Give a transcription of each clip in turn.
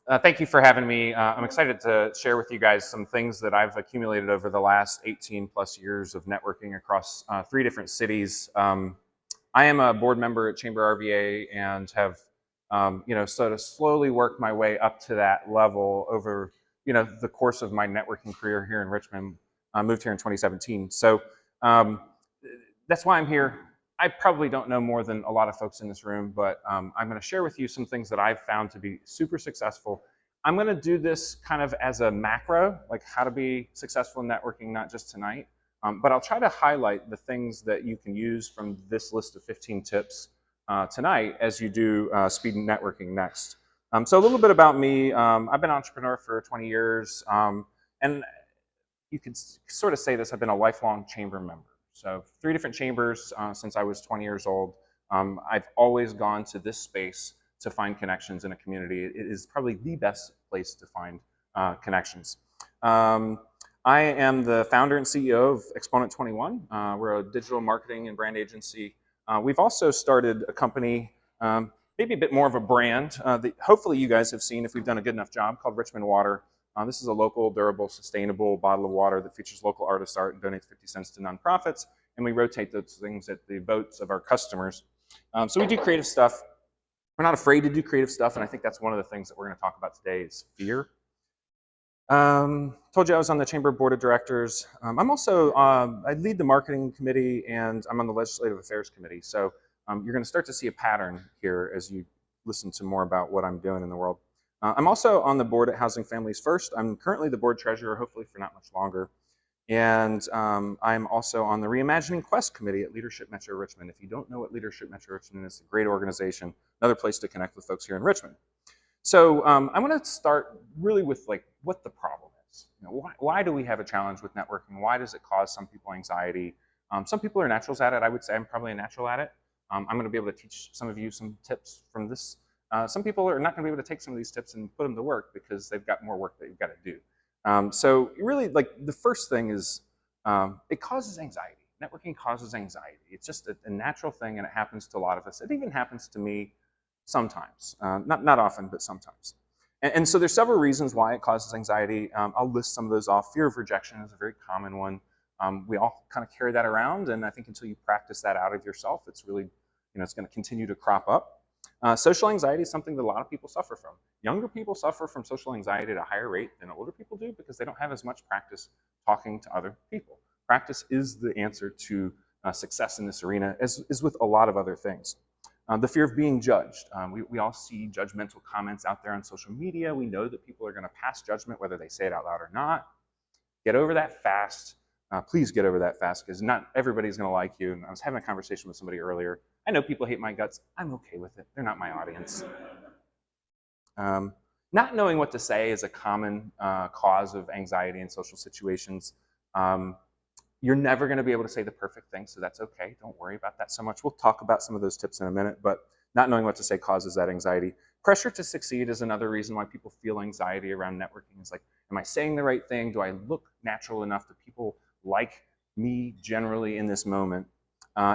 Thank you for having me. I'm excited to share with you guys some things that I've accumulated over the last 18 plus years of networking across 3 different cities. I am a board member at Chamber RVA and have, sort of slowly worked my way up to that level over, the course of my networking career here in Richmond. I moved here in 2017. So um, that's why I'm here. I probably don't know more than a lot of folks in this room, but I'm going to share with you some things that I've found to be super successful. I'm going to do this kind of as a macro, like how to be successful in networking, not just tonight. But I'll try to highlight the things that you can use from this list of 15 tips tonight as you do speed networking next. So a little bit about me. I've been an entrepreneur for 20 years. And you could sort of say this, I've been a lifelong chamber member. So 3 different chambers since I was 20 years old. I've always gone to this space to find connections in a community. It is probably the best place to find connections. I am the founder and CEO of Exponent 21. We're a digital marketing and brand agency. We've also started a company, maybe a bit more of a brand that hopefully you guys have seen if we've done a good enough job, called Richmond Water. This is a local, durable, sustainable bottle of water that features local artist art and donates 50 cents to nonprofits. And we rotate those things at the votes of our customers. So we do creative stuff. We're not afraid to do creative stuff. And I think that's one of the things that we're going to talk about today is fear. Told you I was on the Chamber Board of Directors. I'm also, I lead the marketing committee and I'm on the Legislative Affairs Committee. So you're going to start to see a pattern here as you listen to more about what I'm doing in the world. I'm also on the board at Housing Families First. I'm currently the board treasurer, hopefully for not much longer. And I'm also on the Reimagining Quest Committee at Leadership Metro Richmond. If you don't know what Leadership Metro Richmond is, it's a great organization, another place to connect with folks here in Richmond. So I want to start really with like what the problem is. Why do we have a challenge with networking? Why does it cause some people anxiety? Some people are naturals at it. I would say I'm probably a natural at it. I'm going to be able to teach some of you some tips from this. Some people are not going to be able to take some of these tips and put them to work because they've got more work that you've got to do. So really, like the first thing is it causes anxiety. Networking causes anxiety. It's just a natural thing, and it happens to a lot of us. It even happens to me sometimes, not often, but sometimes. And so there's several reasons why it causes anxiety. I'll list some of those off. Fear of rejection is a very common one. We all kind of carry that around, and I think until you practice that out of yourself, it's really, it's going to continue to crop up. Social anxiety is something that a lot of people suffer from. Younger people suffer from social anxiety at a higher rate than older people do because they don't have as much practice talking to other people. Practice is the answer to success in this arena, as is with a lot of other things. The fear of being judged. We all see judgmental comments out there on social media. We know that people are going to pass judgment whether they say it out loud or not. Get over that fast. Please get over that fast because not everybody's going to like you. And I was having a conversation with somebody earlier. I know people hate my guts. I'm okay with it. They're not my audience. Not knowing what to say is a common cause of anxiety in social situations. You're never going to be able to say the perfect thing, so that's okay. Don't worry about that so much. We'll talk about some of those tips in a minute, but not knowing what to say causes that anxiety. Pressure to succeed is another reason why people feel anxiety around networking. It's like, am I saying the right thing? Do I look natural enough? Do people like me generally in this moment?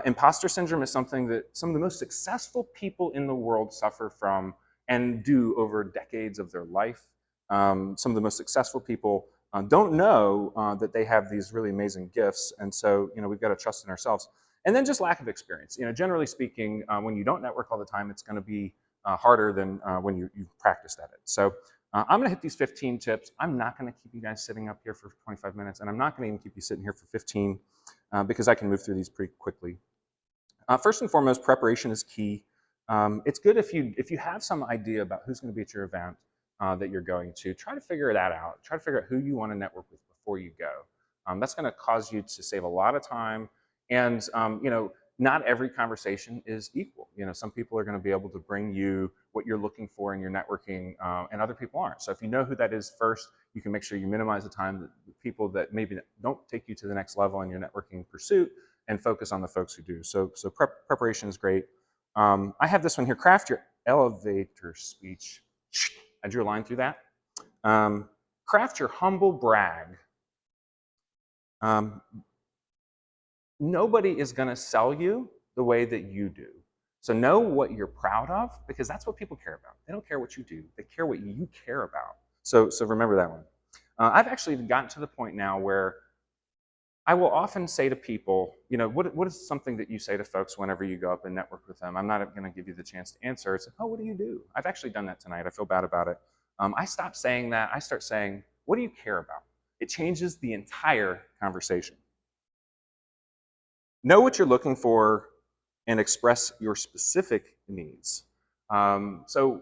Imposter syndrome is something that some of the most successful people in the world suffer from and do over decades of their life. Some of the most successful people don't know that they have these really amazing gifts, and so we've got to trust in ourselves. And then just lack of experience. Generally speaking, when you don't network all the time, it's going to be harder than when you've practiced at it. So I'm going to hit these 15 tips. I'm not going to keep you guys sitting up here for 25 minutes, and I'm not going to even keep you sitting here for 15 because I can move through these pretty quickly. First and foremost, preparation is key. It's good if you have some idea about who's going to be at your event that you're going to. Try to figure that out. Try to figure out who you want to network with before you go. That's going to cause you to save a lot of time. And not every conversation is equal. Some people are going to be able to bring you what you're looking for in your networking, and other people aren't. So if you know who that is first, you can make sure you minimize the time that people that maybe don't take you to the next level in your networking pursuit, and focus on the folks who do. So preparation is great. I have this one here. Craft your elevator speech. I drew a line through that. Craft your humble brag. Nobody is going to sell you the way that you do. So know what you're proud of, because that's what people care about. They don't care what you do. They care what you care about. So remember that one. I've actually gotten to the point now where I will often say to people, what is something that you say to folks whenever you go up and network with them? I'm not going to give you the chance to answer. It's like, oh, what do you do? I've actually done that tonight. I feel bad about it. I stop saying that. I start saying, what do you care about? It changes the entire conversation. Know what you're looking for and express your specific needs. So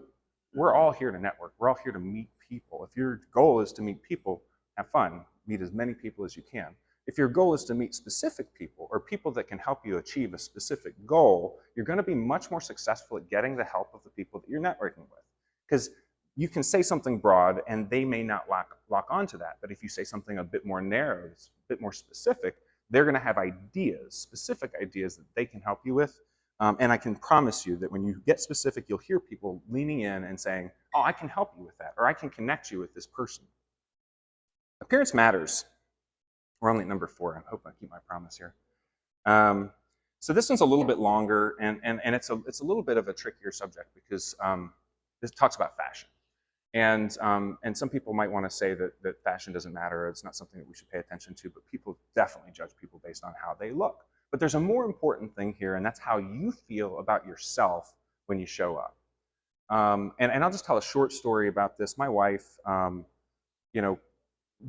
we're all here to network. We're all here to meet people. If your goal is to meet people, have fun. Meet as many people as you can. If your goal is to meet specific people or people that can help you achieve a specific goal, you're going to be much more successful at getting the help of the people that you're networking with. Because you can say something broad and they may not lock onto that. But if you say something a bit more narrow, a bit more specific, they're going to have ideas, specific ideas that they can help you with. And I can promise you that when you get specific, you'll hear people leaning in and saying, oh, I can help you with that, or I can connect you with this person. Appearance matters. We're only at number 4. I hope I keep my promise here. So this one's a little bit longer, and it's a little bit of a trickier subject because this talks about fashion. And some people might want to say that fashion doesn't matter, it's not something that we should pay attention to, but people definitely judge people based on how they look. But there's a more important thing here, and that's how you feel about yourself when you show up. And I'll just tell a short story about this. My wife,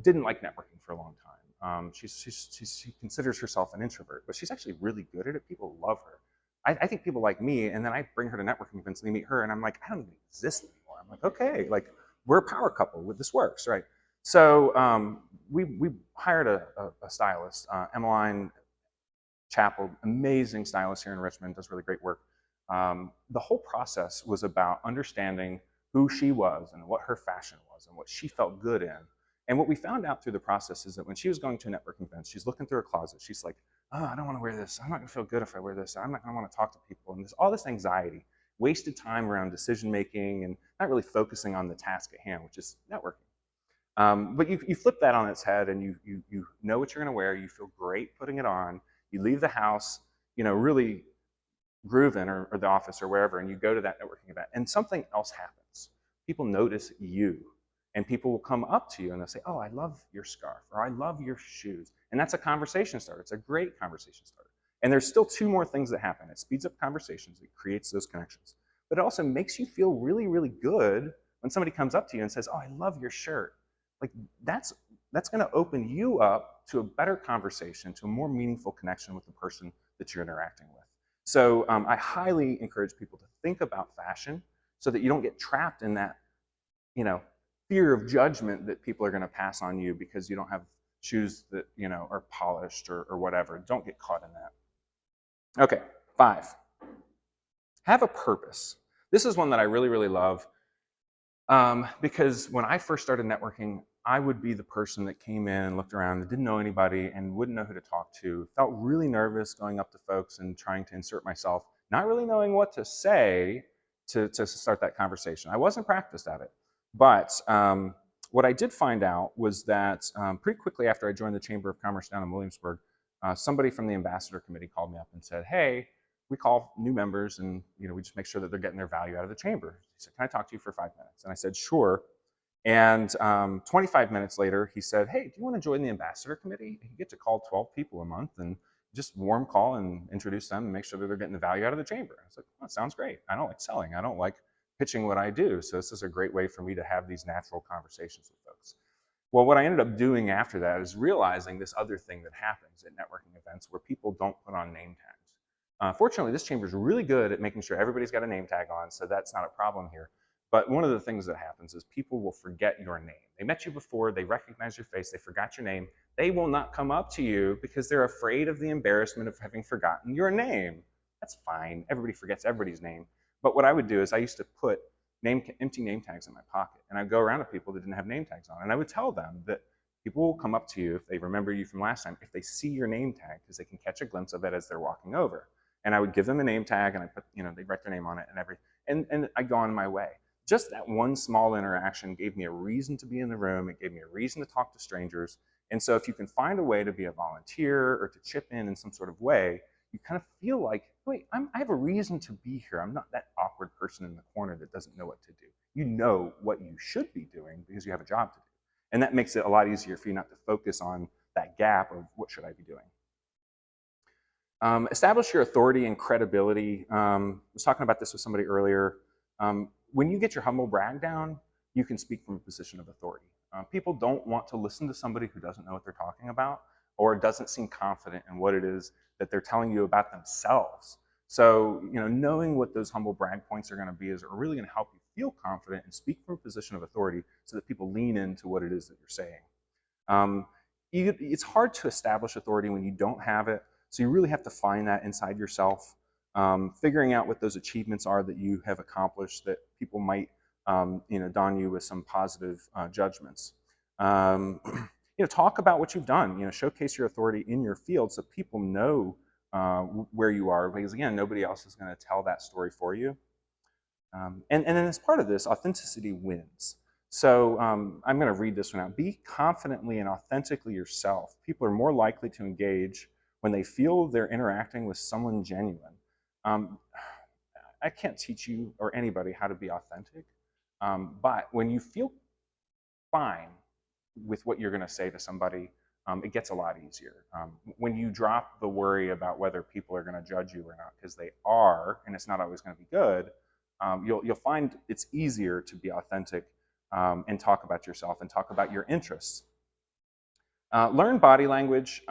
didn't like networking for a long time. She considers herself an introvert, but she's actually really good at it. People love her. I think people like me, and then I bring her to networking events and they meet her, and I'm like, I don't even exist anymore. I'm like, okay, like we're a power couple. This works, right? So we hired a stylist, Emmeline Chappell, amazing stylist here in Richmond, does really great work. The whole process was about understanding who she was and what her fashion was and what she felt good in. And what we found out through the process is that when she was going to networking events, she's looking through her closet. She's like, oh, I don't want to wear this. I'm not going to feel good if I wear this. I'm not going to want to talk to people. And there's all this anxiety, wasted time around decision making and not really focusing on the task at hand, which is networking. But you flip that on its head and you know what you're going to wear. You feel great putting it on. You leave the house, really grooving or the office or wherever, and you go to that networking event and something else happens. People notice you. And people will come up to you and they'll say, oh, I love your scarf, or I love your shoes. And that's a conversation starter. It's a great conversation starter. And there's still 2 more things that happen. It speeds up conversations. It creates those connections. But it also makes you feel really, really good when somebody comes up to you and says, oh, I love your shirt. Like that's going to open you up to a better conversation, to a more meaningful connection with the person that you're interacting with. So I highly encourage people to think about fashion so that you don't get trapped in that, fear of judgment that people are going to pass on you because you don't have shoes that are polished or whatever. Don't get caught in that. Okay, 5. Have a purpose. This is one that I really, really love because when I first started networking, I would be the person that came in and looked around and didn't know anybody and wouldn't know who to talk to. Felt really nervous going up to folks and trying to insert myself, not really knowing what to say to start that conversation. I wasn't practiced at it. But what I did find out was that pretty quickly after I joined the Chamber of Commerce down in Williamsburg, somebody from the Ambassador Committee called me up and said, hey, we call new members and we just make sure that they're getting their value out of the chamber. He said, can I talk to you for 5 minutes? And I said, sure. And 25 minutes later, he said, hey, do you want to join the Ambassador Committee? You get to call 12 people a month and just warm call and introduce them and make sure that they're getting the value out of the chamber. I was like, oh, that sounds great. I don't like selling. I don't like pitching what I do. So this is a great way for me to have these natural conversations with folks. Well, what I ended up doing after that is realizing this other thing that happens at networking events where people don't put on name tags. Fortunately, this chamber is really good at making sure everybody's got a name tag on, so that's not a problem here. But one of the things that happens is people will forget your name. They met you before, they recognize your face, they forgot your name. They will not come up to you because they're afraid of the embarrassment of having forgotten your name. That's fine. Everybody forgets everybody's name. But what I would do is I used to put empty name tags in my pocket, and I'd go around to people that didn't have name tags on, and I would tell them that people will come up to you if they remember you from last time, if they see your name tag, because they can catch a glimpse of it as they're walking over. And I would give them a name tag, and I put, they write their name on it and everything, and I'd go on my way. Just that one small interaction gave me a reason to be in the room. It gave me a reason to talk to strangers. And so if you can find a way to be a volunteer or to chip in some sort of way, you kind of feel like wait, I have a reason to be here. I'm not that awkward person in the corner that doesn't know what to do. You know what you should be doing because you have a job to do. And that makes it a lot easier for you not to focus on that gap of what should I be doing. Establish your authority and credibility. I was talking about this with somebody earlier. When you get your humble brag down, you can speak from a position of authority. People don't want to listen to somebody who doesn't know what they're talking about or doesn't seem confident in what it is that they're telling you about themselves. So, knowing what those humble brag points are going to be is really going to help you feel confident and speak from a position of authority so that people lean into what it is that you're saying. It's hard to establish authority when you don't have it. So you really have to find that inside yourself, figuring out what those achievements are that you have accomplished that people might, don you with some positive judgments. Talk about what you've done. Showcase your authority in your field so people know where you are. Because again, nobody else is going to tell that story for you. And then as part of this, authenticity wins. So I'm going to read this one out. Be confidently and authentically yourself. People are more likely to engage when they feel they're interacting with someone genuine. I can't teach you or anybody how to be authentic, but when you feel fine with what you're going to say to somebody, it gets a lot easier. When you drop the worry about whether people are going to judge you or not, because they are, and it's not always going to be good, you'll find it's easier to be authentic and talk about yourself and talk about your interests. Learn body language.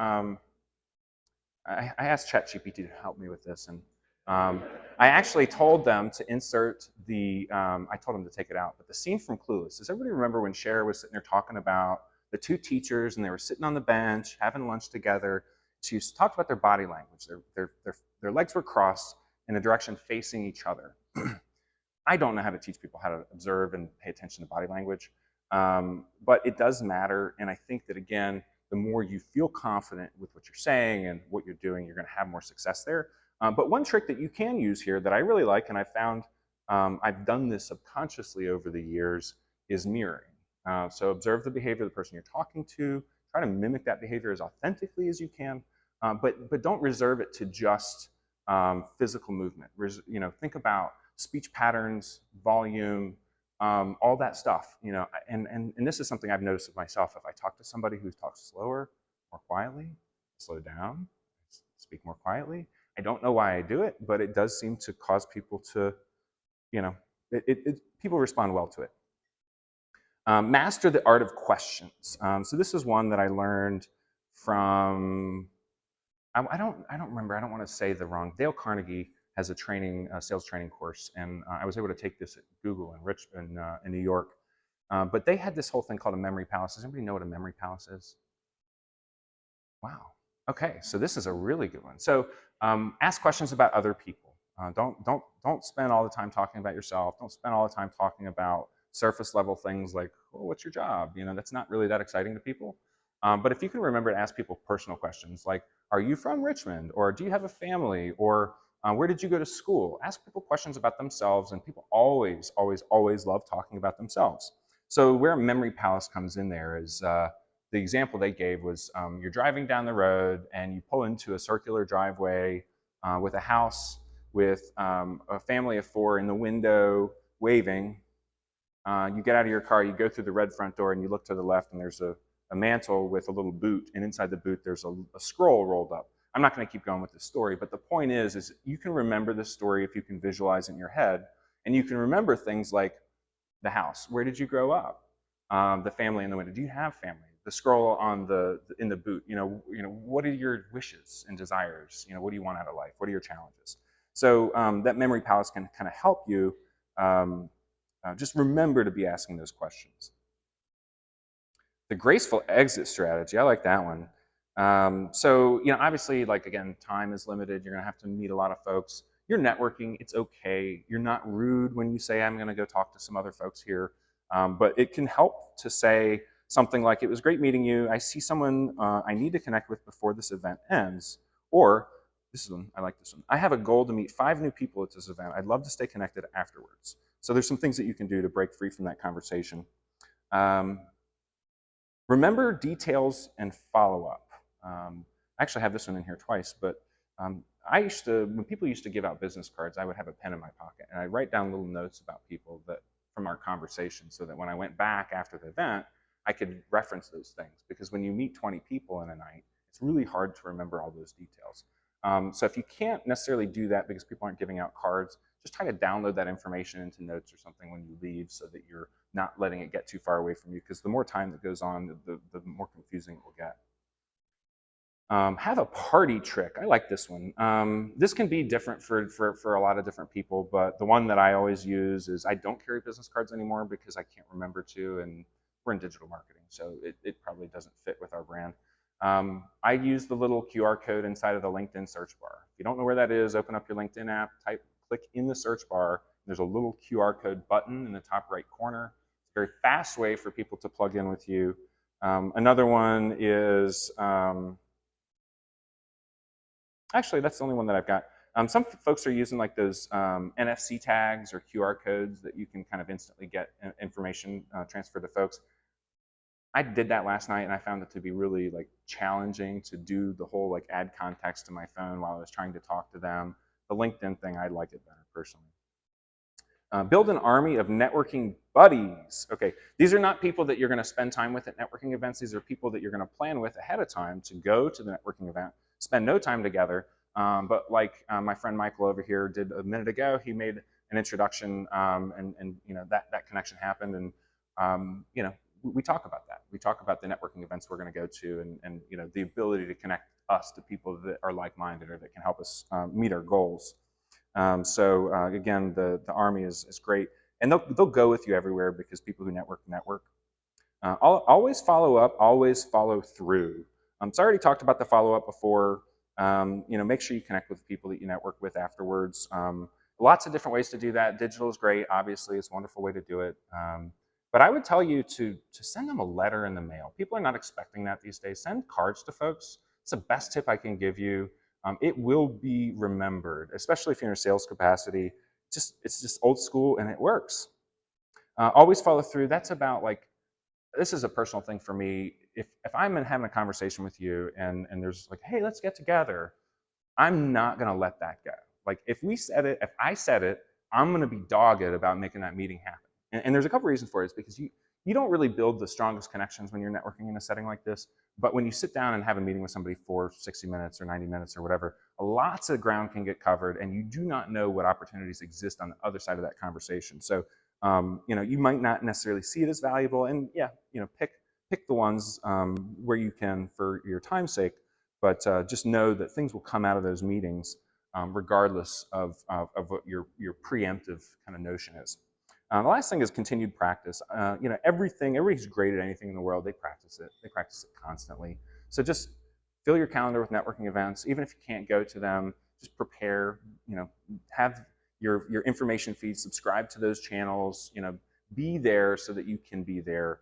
I asked ChatGPT to help me with this, and I actually told them to insert I told them to take it out, but the scene from Clueless. Does everybody remember when Cher was sitting there talking about the two teachers and they were sitting on the bench having lunch together? She talked about their body language. Their legs were crossed in a direction facing each other. I don't know how to teach people how to observe and pay attention to body language, but it does matter, and I think that, again, the more you feel confident with what you're saying and what you're doing, you're going to have more success there. But one trick that you can use here that I really like, and I found I've done this subconsciously over the years, is mirroring. So observe the behavior of the person you're talking to. Try to mimic that behavior as authentically as you can, but don't reserve it to just physical movement. Think about speech patterns, volume, all that stuff, and this is something I've noticed of myself. If I talk to somebody who talks slower, more quietly, slow down, speak more quietly. I don't know why I do it, but it does seem to cause people to, people respond well to it. Master the art of questions. So this is one that I learned from, I don't remember, I don't want to say the wrong, Dale Carnegie has a sales training course, and I was able to take this at Google in New York. But they had this whole thing called a memory palace. Does anybody know what a memory palace is? Wow. Okay, so this is a really good one. So ask questions about other people. Don't spend all the time talking about yourself. Don't spend all the time talking about surface level things like, oh, what's your job? That's not really that exciting to people. But if you can remember to ask people personal questions like, are you from Richmond? Or do you have a family? Or where did you go to school? Ask people questions about themselves, and people always, always, always love talking about themselves. So where a memory palace comes in there is the example they gave was you're driving down the road and you pull into a circular driveway with a house with a family of 4 in the window waving. You get out of your car, you go through the red front door, and you look to the left, and there's a mantle with a little boot, and inside the boot there's a scroll rolled up. I'm not going to keep going with this story, but the point is you can remember this story if you can visualize it in your head, and you can remember things like the house. Where did you grow up? The family in the window. Do you have family? The scroll in the boot. What are your wishes and desires? What do you want out of life? What are your challenges? So that memory palace can kind of help you just remember to be asking those questions. The graceful exit strategy. I like that one. So obviously, again, time is limited. You're going to have to meet a lot of folks. You're networking. It's okay. You're not rude when you say, I'm going to go talk to some other folks here. But it can help to say something like, it was great meeting you. I see someone I need to connect with before this event ends. Or, this one, I like this one. I have a goal to meet 5 new people at this event. I'd love to stay connected afterwards. So there's some things that you can do to break free from that conversation. Remember details and follow up. I actually have this one in here twice, but when people used to give out business cards, I would have a pen in my pocket and I'd write down little notes about people that from our conversation, so that when I went back after the event, I could reference those things. Because when you meet 20 people in a night, it's really hard to remember all those details. So if you can't necessarily do that because people aren't giving out cards, just try to download that information into notes or something when you leave, so that you're not letting it get too far away from you. Because the more time that goes on, the more confusing it will get. Have a party trick. I like this one. This can be different for a lot of different people, but the one that I always use is I don't carry business cards anymore because I can't remember to, and we're in digital marketing, so it probably doesn't fit with our brand. I use the little QR code inside of the LinkedIn search bar. If you don't know where that is, open up your LinkedIn app, click in the search bar. There's a little QR code button in the top right corner. It's a very fast way for people to plug in with you. Another one is, actually, that's the only one that I've got. Some folks are using like those NFC tags or QR codes that you can kind of instantly get information transferred to folks. I did that last night and I found it to be really like challenging to do the whole like add context to my phone while I was trying to talk to them. The LinkedIn thing, I like it better personally. Build an army of networking buddies. Okay, these are not people that you're going to spend time with at networking events. These are people that you're going to plan with ahead of time to go to the networking event, spend no time together. But like my friend Michael over here did a minute ago, he made an introduction, and you know that connection happened, and you know we talk about that. We talk about the networking events we're going to go to, and you know the ability to connect us to people that are like-minded or that can help us meet our goals. Again, the Army is great, and they'll go with you everywhere because people who network. Always follow up, always follow through. So I already talked about the follow up before. You know, make sure you connect with people that you network with afterwards. Lots of different ways to do that. Digital is great, obviously, it's a wonderful way to do it. But I would tell you to send them a letter in the mail. People are not expecting that these days. Send cards to folks. It's the best tip I can give you. It will be remembered, especially if you're in a sales capacity. It's just old school and it works. Always follow through. That's about like, this is a personal thing for me. If I'm having a conversation with you and there's like, hey, let's get together, I'm not gonna let that go. Like if I said it, I'm gonna be dogged about making that meeting happen. And there's a couple reasons for it. It's because you don't really build the strongest connections when you're networking in a setting like this. But when you sit down and have a meeting with somebody for 60 minutes or 90 minutes or whatever, lots of ground can get covered, and you do not know what opportunities exist on the other side of that conversation. So, you know, you might not necessarily see it as valuable, and yeah, you know, pick the ones where you can for your time's sake. But just know that things will come out of those meetings, regardless of what your preemptive kind of notion is. The last thing is continued practice. You know, everybody's great at anything in the world. They practice it. They practice it constantly. So just fill your calendar with networking events. Even if you can't go to them, just prepare. You know, have your information feed, subscribe to those channels. You know, be there so that you can be there.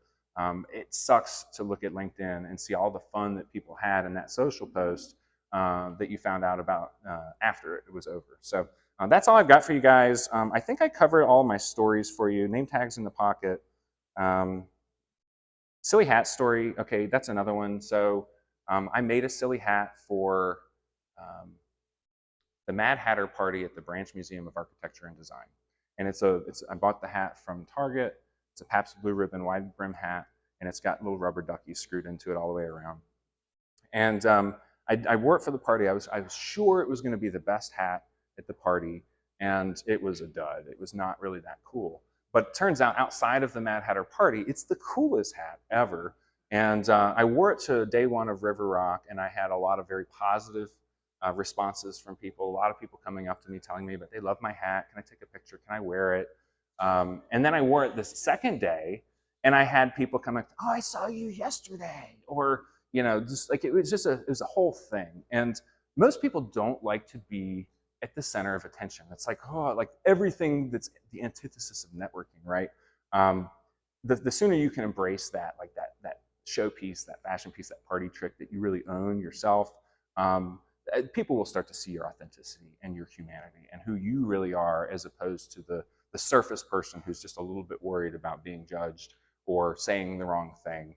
It sucks to look at LinkedIn and see all the fun that people had in that social post that you found out about after it was over. So that's all I've got for you guys. I think I covered all my stories for you. Name tags in the pocket. Silly hat story. Okay, that's another one. So I made a silly hat for the Mad Hatter party at the Branch Museum of Architecture and Design. And I bought the hat from Target. It's a Pabst Blue Ribbon wide brim hat, and it's got little rubber duckies screwed into it all the way around. And I wore it for the party. I was sure it was going to be the best hat at the party, and it was a dud. It was not really that cool. But it turns out outside of the Mad Hatter party, it's the coolest hat ever. And I wore it to day one of River Rock, and I had a lot of very positive responses from people. A lot of people coming up to me telling me, but they love my hat. Can I take a picture? Can I wear it? And then I wore it the second day, and I had people come up, oh, I saw you yesterday, or you know, just like it was a whole thing. And most people don't like to be at the center of attention. It's like, oh, like everything that's the antithesis of networking, right? The sooner you can embrace that, like that showpiece, that fashion piece, that party trick that you really own yourself, people will start to see your authenticity and your humanity and who you really are, as opposed to the surface person who's just a little bit worried about being judged or saying the wrong thing.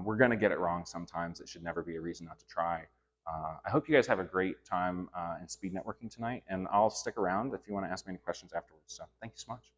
We're going to get it wrong sometimes. It should never be a reason not to try. I hope you guys have a great time in speed networking tonight, and I'll stick around if you want to ask me any questions afterwards. So thank you so much.